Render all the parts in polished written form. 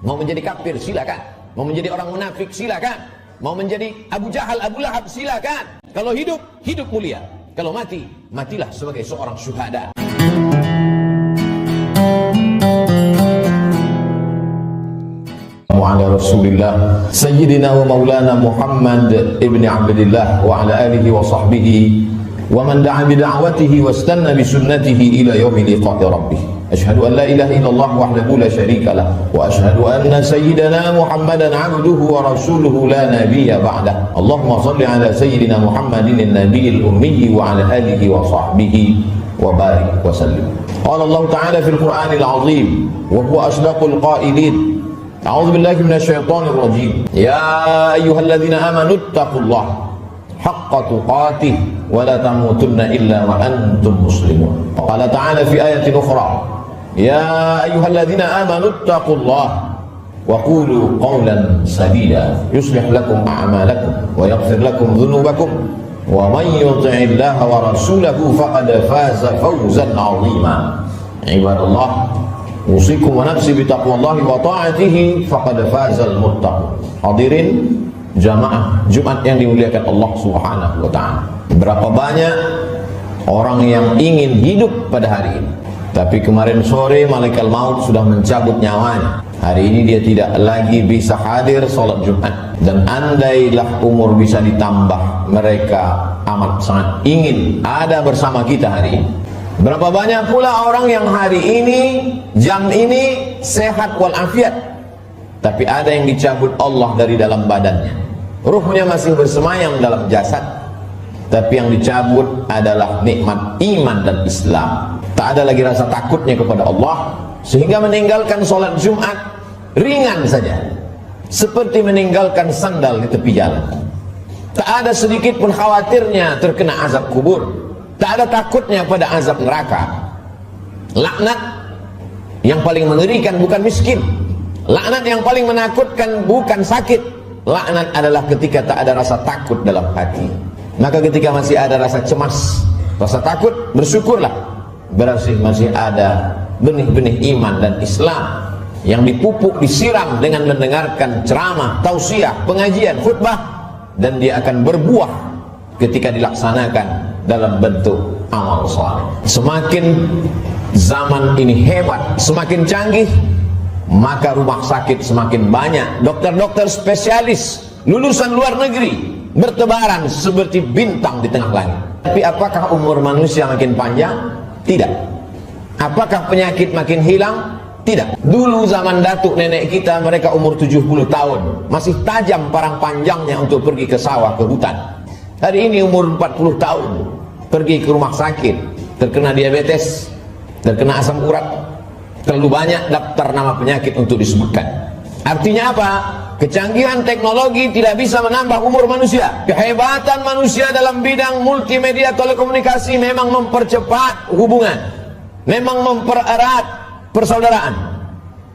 Mau menjadi kafir silakan, mau menjadi orang munafik silakan, mau menjadi Abu Jahal, Abu Lahab silakan. Kalau hidup, hidup mulia. Kalau mati, matilah sebagai seorang syuhada. Wa ala Rasulillah Sayyidina wa Maulana Muhammad ibn Abdillah wa ala alihi wa sahbihi wa man da'a bi da'watihi wa istanna bi sunnatihi ila yaumi liqa'i rabbih. Asyhadu an la ilaha illallah wahdahu la syarika lah wa asyhadu anna sayyidana Muhammadan 'abduhu wa rasuluhu la nabiyya ba'dah. Allahumma shalli ala sayyidina Muhammadin an-nabiyil ummi wa ala alihi wa sahbihi wa barik wa sallim. Qala Allah ta'ala fil Qur'anil 'azim wa huwa asdaqul qa'ilin. A'udzu billahi minasyaitonir rajim. Ya ayyuhalladzina amanu taqullaha haqqa tuqatih wa la tamutunna illa wa antum muslimun. Qala ta'ala fi ayatin ukhra. Ya ayyuhalladzina amanu taqullaha wa qulu qawlan sadida yuslih lakum a'malakum wa yaghfir lakum dhunubakum wa man yuti'illaha wa rasulahu faqad faza fawzan 'azima. Ibadallah, usikum wa nafsi bitaqwallahi wa ta'atihi faqad fazal muttaqun. Hadirin jamaah Jumat yang dimuliakan Allah Subhanahu wa taala. Berapa banyak orang yang ingin hidup pada hari ini, tapi kemarin sore malaikat maut sudah mencabut nyawanya. Hari ini dia tidak lagi bisa hadir salat Jumat. Dan andailah umur bisa ditambah, mereka amat sangat ingin ada bersama kita hari ini. Berapa banyak pula orang yang hari ini, jam ini sehat walafiat, tapi ada yang dicabut Allah dari dalam badannya. Ruhnya masih bersemayam dalam jasad, tapi yang dicabut adalah nikmat iman dan Islam. Tak ada lagi rasa takutnya kepada Allah, sehingga meninggalkan sholat Jumat ringan saja, seperti meninggalkan sandal di tepi jalan. Tak ada sedikit pun khawatirnya terkena azab kubur. Tak ada takutnya pada azab neraka. Laknat yang paling mengerikan bukan miskin. Laknat yang paling menakutkan bukan sakit. Laknat adalah ketika tak ada rasa takut dalam hati. Maka ketika masih ada rasa cemas, rasa takut, bersyukurlah. Berarti masih ada benih-benih iman dan Islam yang dipupuk, disiram dengan mendengarkan ceramah, tausiah, pengajian, khutbah, dan dia akan berbuah ketika dilaksanakan dalam bentuk amal saleh. Semakin zaman ini hebat, semakin canggih, maka rumah sakit semakin banyak, dokter-dokter spesialis lulusan luar negeri bertebaran seperti bintang di tengah langit. Tapi apakah umur manusia makin panjang? Tidak. Apakah penyakit makin hilang? Tidak. Dulu zaman datuk nenek kita, mereka umur 70 tahun, masih tajam parang panjangnya untuk pergi ke sawah, ke hutan. Hari ini umur 40 tahun pergi ke rumah sakit, terkena diabetes, terkena asam urat, terlalu banyak daftar nama penyakit untuk disebutkan. Artinya apa? Kecanggihan teknologi tidak bisa menambah umur manusia. Kehebatan manusia dalam bidang multimedia telekomunikasi memang mempercepat hubungan, memang mempererat persaudaraan,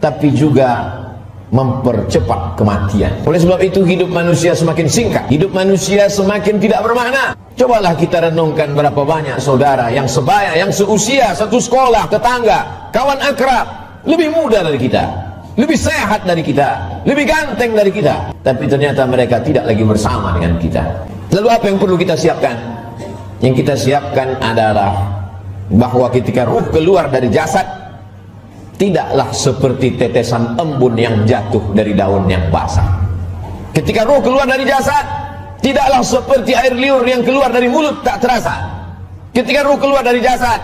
tapi juga mempercepat kematian. Oleh sebab itu hidup manusia semakin singkat, hidup manusia semakin tidak bermakna. Cobalah kita renungkan berapa banyak saudara yang sebaya, yang seusia, satu sekolah, tetangga, kawan akrab, lebih muda dari kita, lebih sehat dari kita, lebih ganteng dari kita, tapi ternyata mereka tidak lagi bersama dengan kita. Lalu apa yang perlu kita siapkan? Yang kita siapkan adalah bahwa ketika ruh keluar dari jasad, tidaklah seperti tetesan embun yang jatuh dari daun yang basah. Ketika ruh keluar dari jasad, tidaklah seperti air liur yang keluar dari mulut tak terasa. Ketika ruh keluar dari jasad,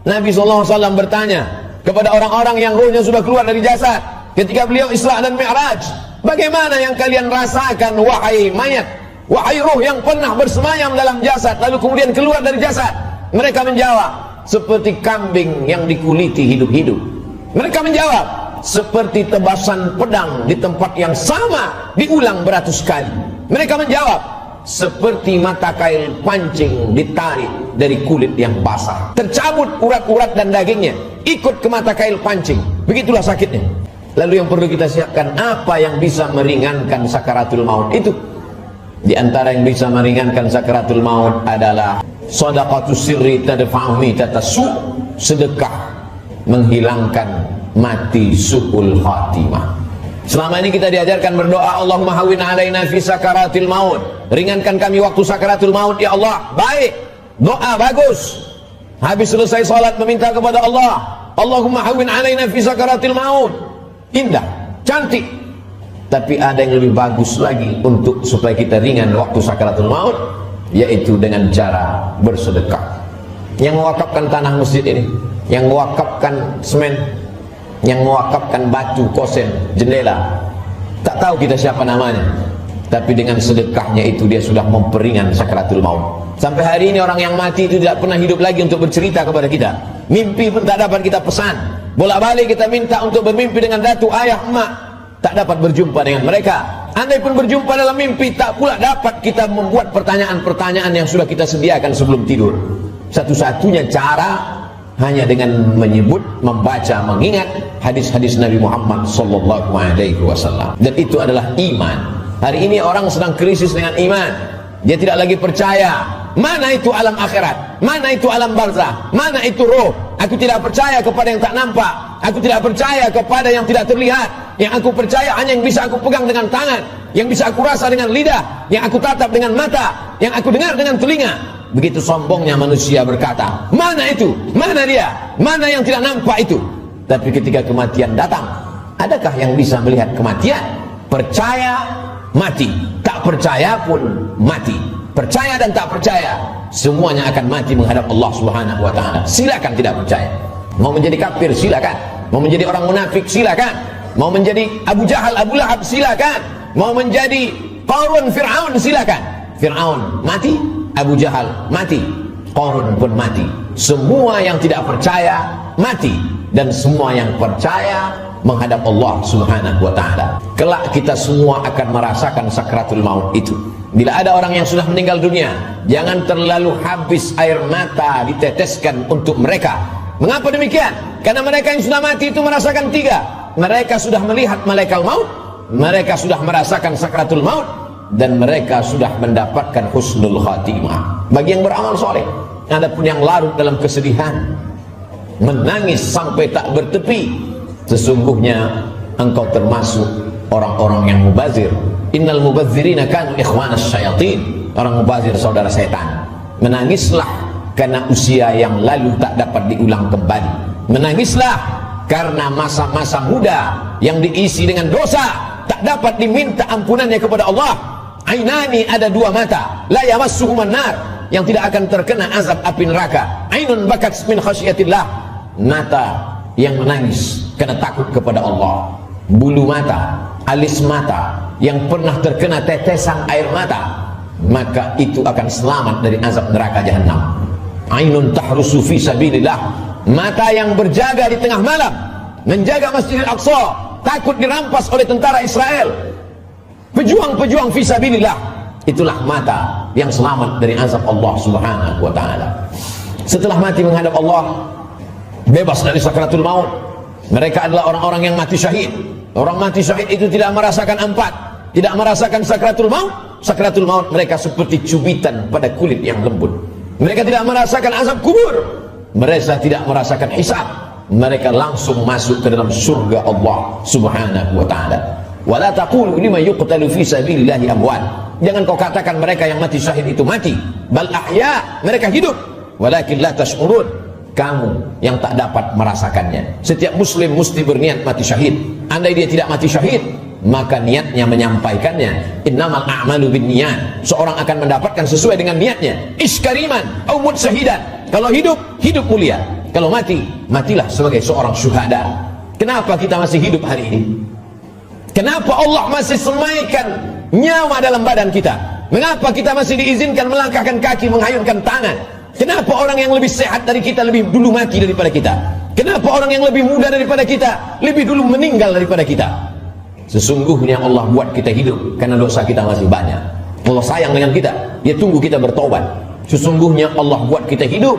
Nabi SAW bertanya kepada orang-orang yang ruhnya sudah keluar dari jasad ketika beliau Isra dan Mi'raj, bagaimana yang kalian rasakan wahai mayat, wahai ruh yang pernah bersemayam dalam jasad lalu kemudian keluar dari jasad? Mereka menjawab, seperti kambing yang dikuliti hidup-hidup. Mereka menjawab, seperti tebasan pedang di tempat yang sama diulang beratus kali. Mereka menjawab, seperti mata kail pancing ditarik dari kulit yang basah, tercabut urat-urat dan dagingnya ikut ke mata kail pancing. Begitulah sakitnya. Lalu yang perlu kita siapkan, apa yang bisa meringankan sakaratul maut itu? Di antara yang bisa meringankan sakaratul maut adalah shadaqatus sirri tadfa'u mitatasu, sedekah menghilangkan mati su'ul khatimah. Selama ini kita diajarkan berdoa, Allahumma hawwin alaina fi sakaratil maut, ringankan kami waktu sakaratul maut ya Allah. Baik, doa bagus. Habis selesai salat meminta kepada Allah, Allahumma hawwin alaina fi sakaratil maut. Indah, cantik. Tapi ada yang lebih bagus lagi untuk supaya kita ringan waktu sakaratul maut, yaitu dengan cara bersedekah. Yang mewakafkan tanah masjid ini, yang mewakafkan semen, yang mewakafkan batu, kosen, jendela, tak tahu kita siapa namanya, tapi dengan sedekahnya itu dia sudah memperingan sakaratul maut. Sampai hari ini orang yang mati itu tidak pernah hidup lagi untuk bercerita kepada kita. Mimpi pun tak dapat kita pesan. Bolak-balik kita minta untuk bermimpi dengan datuk, ayah, emak, tak dapat berjumpa dengan mereka. Andai pun berjumpa dalam mimpi, tak pula dapat kita membuat pertanyaan-pertanyaan yang sudah kita sediakan sebelum tidur. Satu-satunya cara hanya dengan menyebut, membaca, mengingat hadis-hadis Nabi Muhammad SAW. Dan itu adalah iman. Hari ini orang sedang krisis dengan iman. Dia tidak lagi percaya. Mana itu alam akhirat? Mana itu alam barzah? Mana itu roh? Aku tidak percaya kepada yang tak nampak. Aku tidak percaya kepada yang tidak terlihat. Yang aku percaya hanya yang bisa aku pegang dengan tangan, yang bisa aku rasa dengan lidah, yang aku tatap dengan mata, yang aku dengar dengan telinga. Begitu sombongnya manusia berkata, mana itu? Mana dia? Mana yang tidak nampak itu? Tapi ketika kematian datang, adakah yang bisa melihat kematian? Percaya, mati. Tak percaya pun mati. Percaya dan tak percaya, semuanya akan mati menghadap Allah Subhanahu wa ta'ala. Silakan tidak percaya. Mau menjadi kafir, silakan. Mau menjadi orang munafik, silakan. Mau menjadi Abu Jahal, Abu Lahab, silakan. Mau menjadi Qarun, Fir'aun, silakan. Fir'aun mati, Abu Jahal mati, Qarun pun mati. Semua yang tidak percaya mati, dan semua yang percaya menghadap Allah Subhanahu wa ta'ala. Kelak kita semua akan merasakan sakratul maut itu. Bila ada orang yang sudah meninggal dunia, jangan terlalu habis air mata diteteskan untuk mereka. Mengapa demikian? Karena mereka yang sudah mati itu merasakan tiga. Mereka sudah melihat malaikat maut, mereka sudah merasakan sakratul maut, dan mereka sudah mendapatkan husnul khatimah. Bagi yang beramal soleh, adapun yang larut dalam kesedihan, menangis sampai tak bertepi, sesungguhnya engkau termasuk orang-orang yang mubazir. Innal mubazirina kanu ikhwanas syayatin. Orang mubazir saudara setan. Menangislah karena usia yang lalu tak dapat diulang kembali. Menangislah karena masa-masa muda yang diisi dengan dosa tak dapat diminta ampunannya kepada Allah. Ainani, ada dua mata, la yamassuhuman nar, yang tidak akan terkena azab api neraka. Ainun bakat min khasyiatillah, mata yang menangis karena takut kepada Allah. Bulu mata, alis mata yang pernah terkena tetesan air mata, maka itu akan selamat dari azab neraka jahanam. Ainun tahrusu fi sabilillah, mata yang berjaga di tengah malam menjaga Masjidil Aqsa, takut dirampas oleh tentara Israel. Pejuang-pejuang fi sabilillah, itulah mata yang selamat dari azab Allah Subhanahu wa ta'ala. Setelah mati menghadap Allah, bebas dari sakratul maut, mereka adalah orang-orang yang mati syahid. Orang mati syahid itu tidak merasakan empat, tidak merasakan sakratul maut. Sakratul maut mereka seperti cubitan pada kulit yang lembut. Mereka tidak merasakan azab kubur, mereka tidak merasakan hisab, mereka langsung masuk ke dalam surga Allah Subhanahu wa ta'ala. Wala taqulu liman yuqtalu fi sabilillahi amwat, jangan kau katakan mereka yang mati syahid itu mati. Bal ahya, mereka hidup. Walakin la tash'urun, kamu yang tak dapat merasakannya. Setiap muslim mesti berniat mati syahid. Andai dia tidak mati syahid, maka niatnya menyampaikannya. Innamal a'malu binniyat, seorang akan mendapatkan sesuai dengan niatnya. Iskariman au mut syahidan, kalau hidup, hidup mulia. Kalau mati, matilah sebagai seorang syuhada. Kenapa kita masih hidup hari ini? Kenapa Allah masih semaikan nyawa dalam badan kita? Mengapa kita masih diizinkan melangkahkan kaki, menghayunkan tangan? Kenapa orang yang lebih sehat dari kita lebih dulu mati daripada kita? Kenapa orang yang lebih muda daripada kita lebih dulu meninggal daripada kita? Sesungguhnya Allah buat kita hidup karena dosa kita masih banyak. Allah sayang dengan kita, Dia tunggu kita bertobat. Sesungguhnya Allah buat kita hidup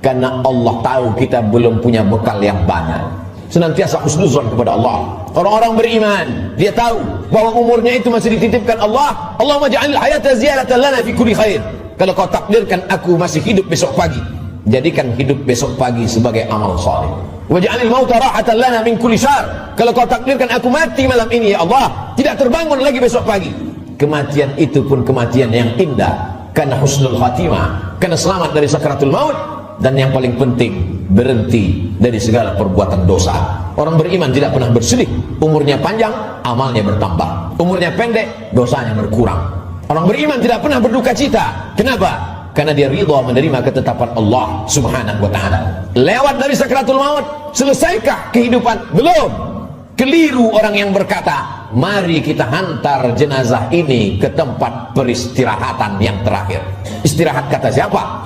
karena Allah tahu kita belum punya bekal yang banyak. Senantiasa husnuzon kepada Allah. Orang-orang beriman, dia tahu bahwa umurnya itu masih dititipkan Allah. Allahumma ja'alil hayata ziyaratan lana fi kulli khair. Kalau kau takdirkan aku masih hidup besok pagi, Jadikan hidup besok pagi sebagai amal saleh. Waj'alil mauta rahatan lana min kulli syarr. Kalau kau takdirkan aku mati malam ini ya Allah, tidak terbangun lagi besok pagi, kematian itu pun kematian yang indah, karena husnul khatimah, karena selamat dari sakaratul maut. Dan yang paling penting, berhenti dari segala perbuatan dosa. Orang beriman tidak pernah bersedih. Umurnya panjang, amalnya bertambah. Umurnya pendek, dosanya berkurang. Orang beriman tidak pernah berduka cita. Kenapa? Karena dia ridha menerima ketetapan Allah subhanahu wa ta'ala. Lewat dari sakaratul maut, selesaikah kehidupan? Belum. Keliru orang yang berkata, mari kita hantar jenazah ini ke tempat peristirahatan yang terakhir. Istirahat kata siapa?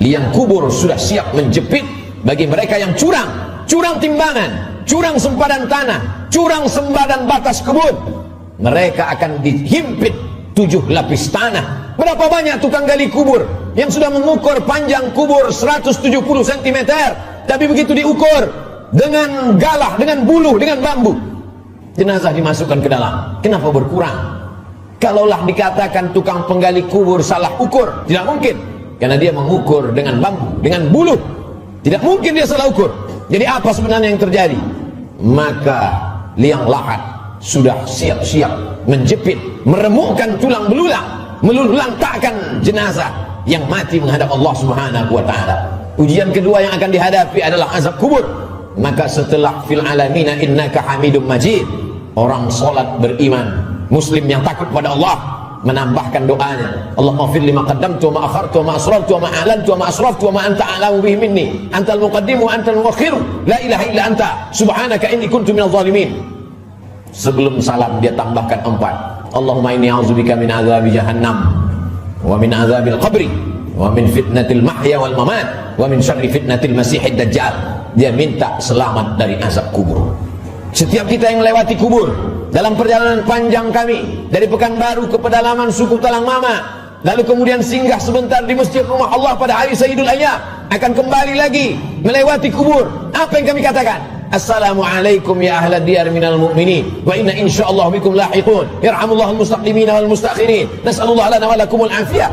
Liang kubur sudah siap menjepit bagi mereka yang curang. Curang timbangan, curang sempadan tanah, curang sempadan batas kebun. Mereka akan dihimpit 7 lapis tanah. Berapa banyak tukang gali kubur yang sudah mengukur panjang kubur 170 cm, tapi begitu diukur dengan galah, dengan buluh, dengan bambu, jenazah dimasukkan ke dalam. Kenapa berkurang? Kalaulah dikatakan tukang penggali kubur salah ukur, tidak mungkin, karena dia mengukur dengan bambu, dengan buluh. Tidak mungkin dia salah ukur. Jadi apa sebenarnya yang terjadi? Maka liang lahat sudah siap-siap menjepit, meremukkan tulang belulang, meluluhlantahkan jenazah yang mati menghadap Allah subhanahu wa ta'ala. Ujian kedua yang akan dihadapi adalah azab kubur. Maka setelah fil alamina innaka hamidum majid, orang salat beriman, muslim yang takut pada Allah, menambahkan doanya, Allahumma fir lima qaddamtu wa ma akhartu wa ma asrartu wa ma a'lantu wa ma asraftu wa ma anta a'lamu bihi minni, antal muqaddimu wa antal muakhir, la ilaha illa anta subhanaka inni kuntu minadh dhalimin. Sebelum salam dia tambahkan 4, Allahumma inni a'udzubika min azabi jahannam wa min azabil qabri wa min fitnatil mahya wal mamat wa min syarri fitnatil masihid dajjal. Dia minta selamat dari azab kubur. Setiap kita yang melewati kubur dalam perjalanan panjang kami dari Pekanbaru ke pedalaman suku Talang Mama, lalu kemudian singgah sebentar di masjid rumah Allah pada hari Sayyidul Ayyam, akan kembali lagi melewati kubur. Apa yang kami katakan? Assalamualaikum ya ahlad diyar minal mu'minin wa inna insyaallah bikum lahiqun yarhamullahul mustaqdimin wal mustakhirin nas'alullah lana wa lakumul afiyah.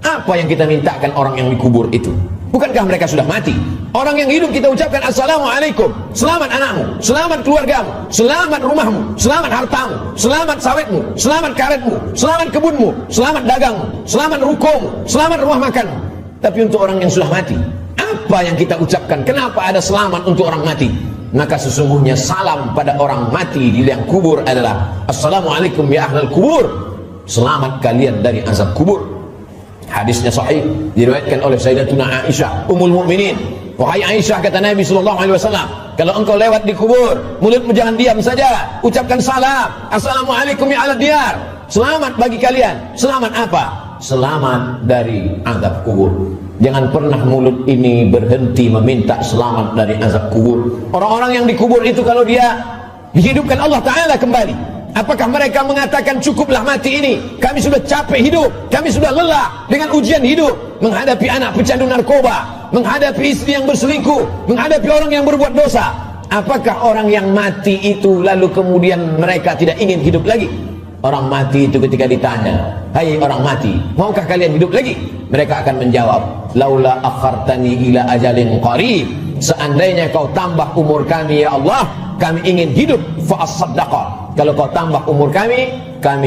Apa yang kita mintakan orang yang dikubur itu? Bukankah mereka sudah mati? Orang yang hidup kita ucapkan Assalamualaikum, selamat anakmu, selamat keluargamu, selamat rumahmu, selamat hartamu, selamat sawitmu, selamat karetmu, selamat kebunmu, selamat dagangmu, selamat rukomu, selamat rumah makanmu. Tapi untuk orang yang sudah mati, apa yang kita ucapkan? Kenapa ada selamat untuk orang mati? Maka sesungguhnya salam pada orang mati di liang kubur adalah Assalamualaikum ya ahlal kubur, selamat kalian dari azab kubur. Hadisnya sahih, diriwayatkan oleh Sayyidatuna Aisyah Ummul Mukminin. Wahai Aisyah, kata Nabi SAW, kalau engkau lewat di kubur, mulutmu jangan diam saja, ucapkan salam, Assalamualaikum ya ahlad diyar, selamat bagi kalian. Selamat apa? Selamat dari azab kubur. Jangan pernah mulut ini berhenti meminta selamat dari azab kubur. Orang-orang yang dikubur itu kalau dia dihidupkan Allah Ta'ala kembali, apakah mereka mengatakan cukuplah mati ini, kami sudah capek hidup, kami sudah lelah dengan ujian hidup, menghadapi anak pecandu narkoba, menghadapi istri yang berselingkuh, menghadapi orang yang berbuat dosa? Apakah orang yang mati itu lalu kemudian mereka tidak ingin hidup lagi? Orang mati itu ketika ditanya, hai orang mati, maukah kalian hidup lagi? Mereka akan menjawab, laula akhartani ila ajalin qarib, seandainya kau tambah umur kami ya Allah, kami ingin hidup fa as-saddaqa. Kalau kau tambah umur kami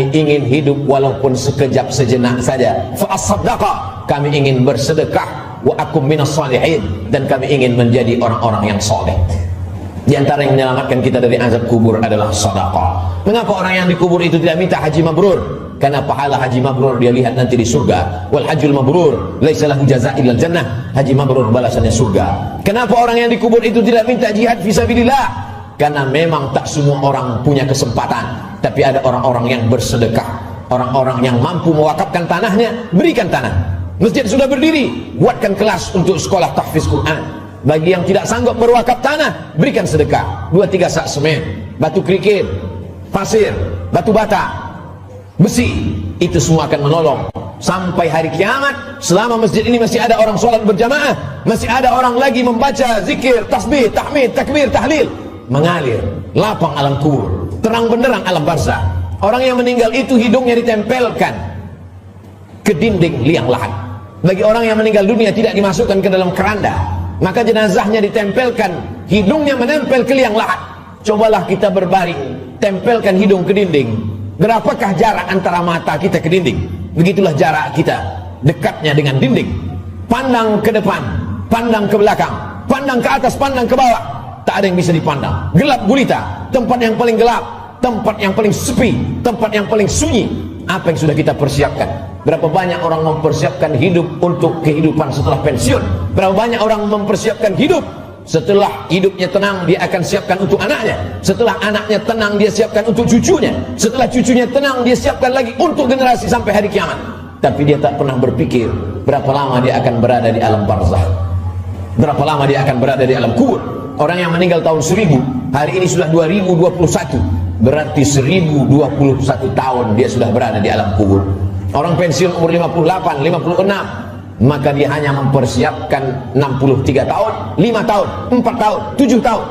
ingin hidup walaupun sekejap sejenak saja. Fa as-saddaqa, kami ingin bersedekah, wa akum minas salihin, dan kami ingin menjadi orang-orang yang soleh. Di antara yang menyelamatkan kita dari azab kubur adalah sedekah. Mengapa orang yang dikubur itu tidak minta haji mabrur? Karena pahala haji mabrur dia lihat nanti di surga. Wal hajjul mabrur laisa lahu jazaa'un illal jannah. Haji mabrur balasannya surga. Kenapa orang yang dikubur itu tidak minta jihad fisabilillah? Karena memang tak semua orang punya kesempatan, tapi ada orang-orang yang bersedekah, orang-orang yang mampu mewakafkan tanahnya, berikan tanah. Masjid sudah berdiri, buatkan kelas untuk sekolah tahfiz Quran. Bagi yang tidak sanggup berwakaf tanah, berikan sedekah 2-3 sak semen, batu kerikil, pasir, batu bata, besi. Itu semua akan menolong sampai hari kiamat. Selama masjid ini masih ada orang sholat berjamaah, masih ada orang lagi membaca zikir, tasbih, tahmid, takbir, tahlil, mengalir lapang alam kubur, terang benderang alam barzah. Orang yang meninggal itu hidungnya ditempelkan ke dinding liang lahat. Bagi orang yang meninggal dunia tidak dimasukkan ke dalam keranda, maka jenazahnya ditempelkan, hidungnya menempel ke liang lahat. Cobalah kita berbaring, tempelkan hidung ke dinding. Berapakah jarak antara mata kita ke dinding? Begitulah jarak kita dekatnya dengan dinding. Pandang ke depan, pandang ke belakang, pandang ke atas, pandang ke bawah, tak ada yang bisa dipandang. Gelap gulita, tempat yang paling gelap, tempat yang paling sepi, tempat yang paling sunyi. Apa yang sudah kita persiapkan? Berapa banyak orang mempersiapkan hidup untuk kehidupan setelah pensiun? Berapa banyak orang mempersiapkan hidup setelah hidupnya tenang, dia akan siapkan untuk anaknya. Setelah anaknya tenang, dia siapkan untuk cucunya. Setelah cucunya tenang, dia siapkan lagi untuk generasi sampai hari kiamat. Tapi dia tak pernah berpikir berapa lama dia akan berada di alam barzah, berapa lama dia akan berada di alam kubur. Orang yang meninggal tahun 1000, hari ini sudah 2021, berarti 1021 tahun dia sudah berada di alam kubur. Orang pensiun umur 58, 56, maka dia hanya mempersiapkan 63 tahun, 5 tahun, 4 tahun, 7 tahun,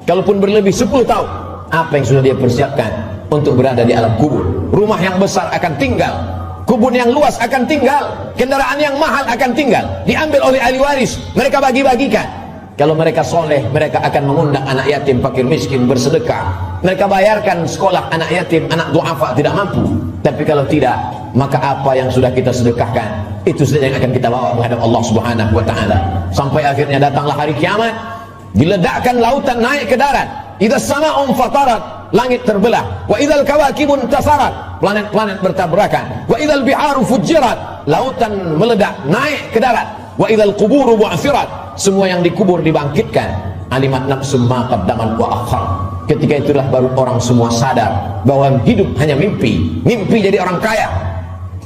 kalaupun berlebih 10 tahun. Apa yang sudah dia persiapkan untuk berada di alam kubur? Rumah yang besar akan tinggal, kebun yang luas akan tinggal, kendaraan yang mahal akan tinggal, diambil oleh ahli waris, mereka bagi-bagikan. Kalau mereka soleh, mereka akan mengundang anak yatim, fakir miskin bersedekah. Mereka bayarkan sekolah anak yatim, anak duafa tidak mampu. Tapi kalau tidak, maka apa yang sudah kita sedekahkan, itu saja yang akan kita bawa menghadap Allah Subhanahu wa ta'ala. Sampai akhirnya datanglah hari kiamat, diledakkan lautan naik ke darat. Idza sama'un fatarat, langit terbelah. Wa idzal kawakibun tasarat, planet-planet bertabrakan. Wa idzal biharu fujirat, lautan meledak naik ke darat. Wa idzal quburu bu'athirat, semua yang dikubur dibangkitkan. Alimat nafsum ma qaddaman wa akhar. Ketika itulah baru orang semua sadar bahwa hidup hanya mimpi. Mimpi jadi orang kaya,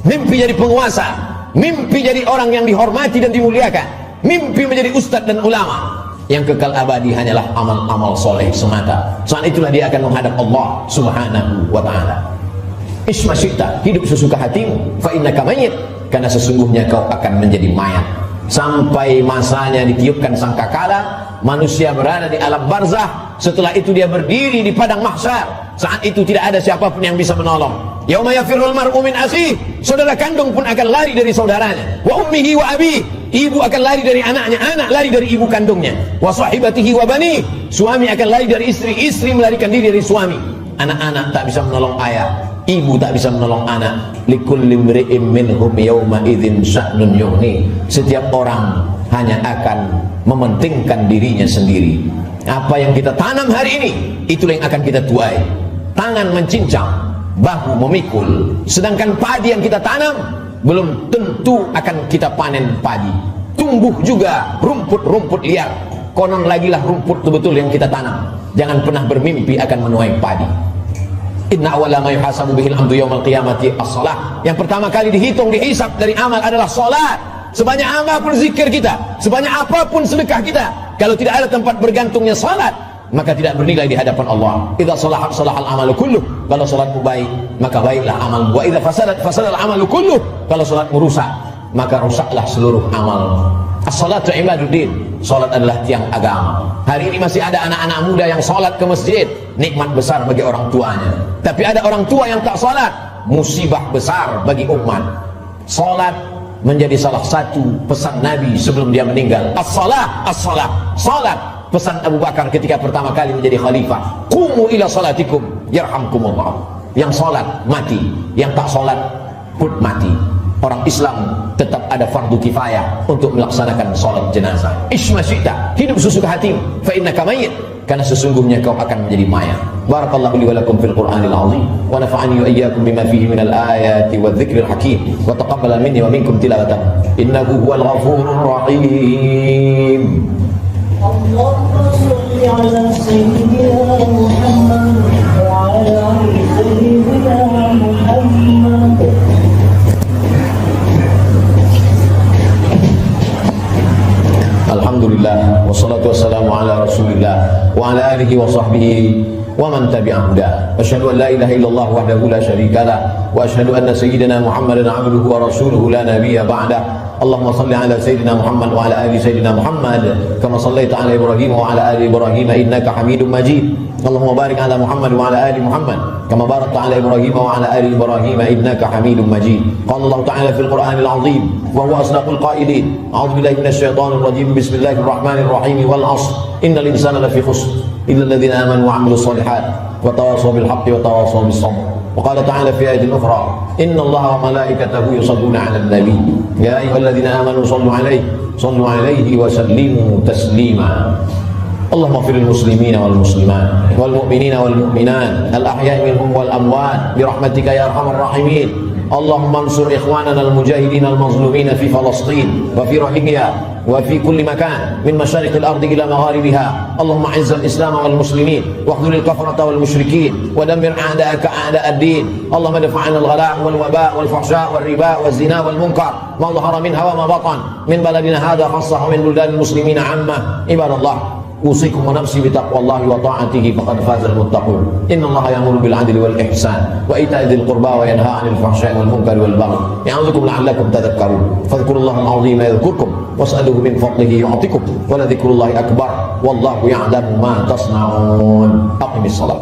mimpi jadi penguasa, mimpi jadi orang yang dihormati dan dimuliakan, mimpi menjadi ustadz dan ulama. Yang kekal abadi hanyalah amal-amal soleh semata. Saat itulah dia akan menghadap Allah Subhanahu wa ta'ala. Isma syi'ta, hidup sesuka hatimu, fa innaka mayyit, karena sesungguhnya kau akan menjadi mayat. Sampai masanya ditiupkan sangkakala, manusia berada di alam barzah. Setelah itu dia berdiri di padang mahsyar. Saat itu tidak ada siapapun yang bisa menolong. Yauma yafirrul mar'u min akhihi, saudara kandung pun akan lari dari saudaranya. Wa ummihi wa abihi, ibu akan lari dari anaknya, anak lari dari ibu kandungnya. Wa sahibatihi wa bani, suami akan lari dari istri, istri melarikan diri dari suami. Anak-anak tak bisa menolong ayah, ibu tak bisa menolong anak. Likulli imri'in minhum yawma idzin sya'nun yughni, setiap orang hanya akan mementingkan dirinya sendiri. Apa yang kita tanam hari ini, itulah yang akan kita tuai. Tangan mencincang, bahu memikul. Sedangkan padi yang kita tanam belum tentu akan kita panen padi. Tumbuh juga rumput-rumput liar. Konon lagilah rumput betul-betul yang kita tanam. Jangan pernah bermimpi akan menuai padi. Inna awwala ma yuhasabu bihil amdu yaumal qiyamati as-shalah. Yang pertama kali dihitung, dihisab dari amal adalah salat. Sebanyak apapun zikir kita, sebanyak apapun sedekah kita, kalau tidak ada tempat bergantungnya salat, maka tidak bernilai di hadapan Allah. Idza salahat salahal amalu kulluh, kalau salatmu baik, maka baiklah amalmu. Wa idza fasadat fasadal amalu kulluh, kalau salatmu rusak, maka rusaklah seluruh amal. As-salatu imaduddin, salat adalah tiang agama. Hari ini masih ada anak-anak muda yang salat ke masjid, nikmat besar bagi orang tuanya. Tapi ada orang tua yang tak salat, musibah besar bagi umat. Salat menjadi salah satu pesan Nabi sebelum dia meninggal. As-salah, as-salah, salat. Pesan Abu Bakar ketika pertama kali menjadi khalifah, qumu ila salatikum yarhamkumullah. Yang salat mati, yang tak salat pun mati. Orang Islam tetap ada fardu kifayah untuk melaksanakan salat jenazah. Isma syi'ta, hidup sesuka hatimu, fa innaka mayyit, karena sesungguhnya kau akan menjadi mayat. Barakallahu li wa lakum fil Qur'anil azim wa nafa'ani wa iyyakum bima fihi minal ayati wadh-dhikril hakim wa taqabbala minni wa minkum tilawatan innahu huwal ghafurur rahim. Allahumma shalli ala sayyidina Muhammad wa ala ali sayyidina Muhammad. Alhamdulillah, wassalatu wassalamu ala rasulillah wa ala alihi wa sahbihi wa man tabi'ahu dah. Asyhadu an la ilaha illallah wahdahu la syarika lah wa asyhadu anna sayyidina Muhammadan abduhu wa rasuluhu la nabiyya ba'dah. Allahumma salli ala sayyidina Muhammad wa ala ali sayyidina Muhammad kama sallaita ala Ibrahim wa ala ali Ibrahim innaka Hamidum Majid. Allahumma barik ala Muhammad wa ala ali Muhammad كما باركت على إبراهيم وعلى آل إبراهيم إنك حميد مجيد. قال الله تعالى في القرآن العظيم وهو أصدق القائلين: أعوذ بالله من الشيطان الرجيم، بسم الله الرحمن الرحيم، والعصر إن الإنسان لفي خسر إلا الذين آمنوا وعملوا الصالحات وتواصوا بالحق وتواصوا بالصبر. وقال تعالى في آية أخرى: إن الله وملائكته يصلون على النبي يا أيها الذين آمنوا صلوا عليه وسلموا تسليما. اللهم اغفر للمسلمين والمسلمات والمؤمنين والمؤمنات الأحياء منهم والأموات برحمتك يا أرحم الراحمين. اللهم انصر إخواننا المجاهدين المظلومين في فلسطين وفي روهينجيا وفي كل مكان من مشارق الأرض إلى مغاربها. اللهم أعز الإسلام والمسلمين واخذل الكفرة والمشركين ودمر أعداءك أعداء الدين. اللهم ادفع عنا الغلاء والوباء والفحشاء والربا والزنا والمنكر ما ظهر منها وما بطن من بلدنا هذا خاصة ومن بلدان المسلمين عامة. عباد الله، أوصيكم ونفسي بتقوى الله وطاعته فقد فاز المتقون. إن الله يأمر بالعدل والإحسان وإيتاء ذي القربى وينهى عن الفحشاء والمنكر والبغي يعظكم لعلكم تذكرون. فاذكروا الله العظيم يذكركم واسألوه من فضله يعطكم ولذكر الله أكبر والله يعلم ما تصنعون. أقم الصلاة.